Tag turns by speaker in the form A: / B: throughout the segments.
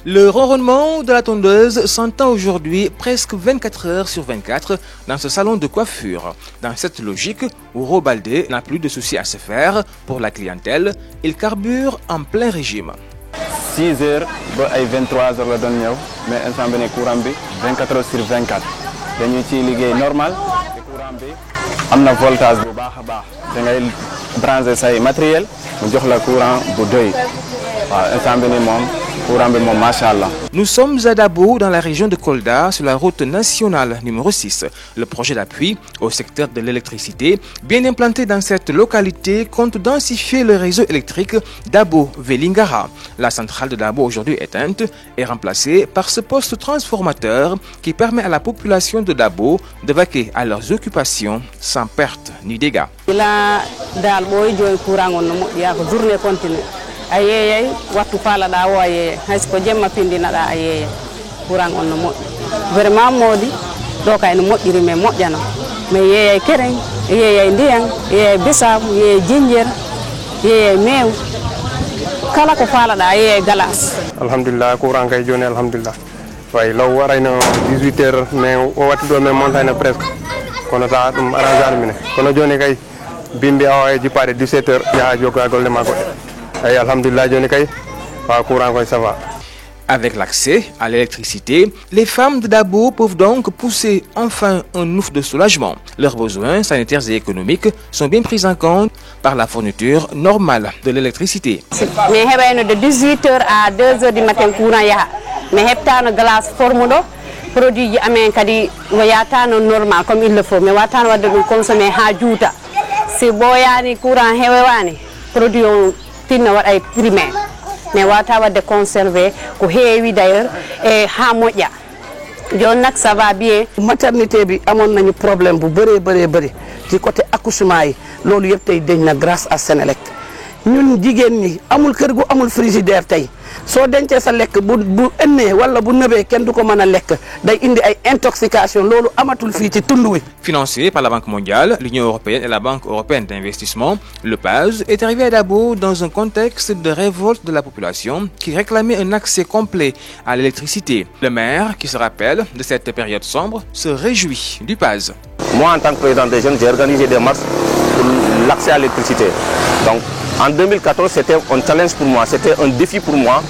A: Le ronronnement de la tondeuse s'entend aujourd'hui presque 24 heures sur 24 dans ce salon de coiffure. Dans cette logique, Ouro Baldé n'a plus de soucis à se faire pour la clientèle. Il carbure en plein régime.
B: 6 heures ba ay 23 heures la doon ñëw mais instant bi ne courant bi 24 heures sur 24 dañuy ciy liggéey normal te courant bi am na voltage bu baax a baax da ngay brancher say matériel mu jox la courant bu doy waaw instant bi ni moom courant bi moom macha allah.
A: Nous sommes à Dabo, dans la région de Kolda, sur la route nationale numéro 6. Le projet d'appui au secteur de l'électricité, bien implanté dans cette localité, compte densifier le réseau électrique Dabo-Vélingara. La centrale de Dabo, aujourd'hui éteinte, est remplacée par ce poste transformateur qui permet à la population de Dabo de vaquer à leurs occupations sans perte ni dégâts.
C: A yeeyay wattu faalaɗa o a yeeyay hayso ko jemma pindinaɗa a yeeyay courant on no moƴƴi vraiment moodi ɗo kay no moƴƴiri mais moƴƴano mais yeeyay kereng yeeyay ndiyan yeeyay bisabu yeeyay jinjer yeeyay meew kala ko faalaɗa a yeeyay galas.
D: Alhamdulillah courant kay joni alhamdulillah way law warayno 18 heures mais o watti ɗo men montayno presque kono ta ɗum arrangani mine kono joni kay bimbi awa e jippade 17 heures yaha jokka golle ma goɗɗe.
A: Avec l'accès à l'électricité, les femmes de Dabo peuvent donc pousser enfin un ouf de soulagement. Leurs besoins sanitaires et économiques sont bien pris en compte par la fourniture normale de l'électricité.
C: Mais de 18h à 2h du matin courant yaha. Mais heptano glace formudo produit amen kadi wayatano normal comme il le faut mais watano wadde dum consommer ha juuta. Si boyani courant hewani produit tinna waɗay primaire mais wata wadde conservé ko heewi d'ailleurs e ha moƴƴa joni nak ça va bien.
E: Maternité bi amoon nañu problème bu bëree ci côté accouchement yi loolu yëpp tey dañ na grâce à Senelec ñun jigéen ñi amul kër gu amul frigidaire tey soo dencee sa lekk bu ënnee wala bu nëbee kenn du ko mën a lekk day indi ay intoxication loolu amatul fii ci tund wi.
A: Financé par la Banque mondiale, l'Union européenne et la Banque européenne d'investissement, le PAZ est arrivé à Dabo dans un contexte de révolte de la population qui réclamait un accès complet à l'électricité. Le maire, qui se rappelle de cette période sombre, se réjouit du PAZ.
B: Moi, en tant que président des jeunes, j'ai organisé des marches pour l'accès à l'électricité. Donc, en 2014, c'était un challenge pour moi, c'était un défi pour moi,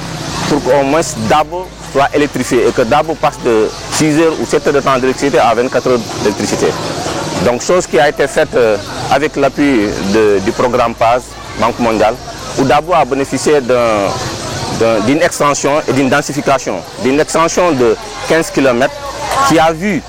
B: pour qu'au moins Dabo soit électrifié et que Dabo passe de 6 heures ou 7 heures de temps d'électricité à 24 heures d'électricité. Donc, chose qui a été faite avec l'appui du programme PAZ, Banque mondiale, où Dabo a bénéficié d'une extension et d'une densification, d'une extension de 15 km qui a vu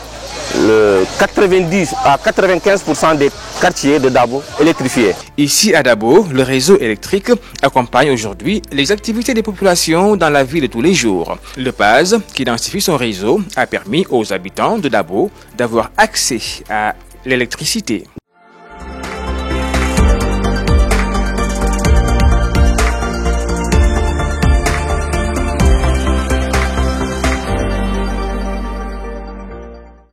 B: 90 à 95% des quartiers de Dabo électrifiés.
A: Ici à Dabo, le réseau électrique accompagne aujourd'hui les activités des populations dans la vie de tous les jours. Le PAZ, qui densifie son réseau, a permis aux habitants de Dabo d'avoir accès à l'électricité.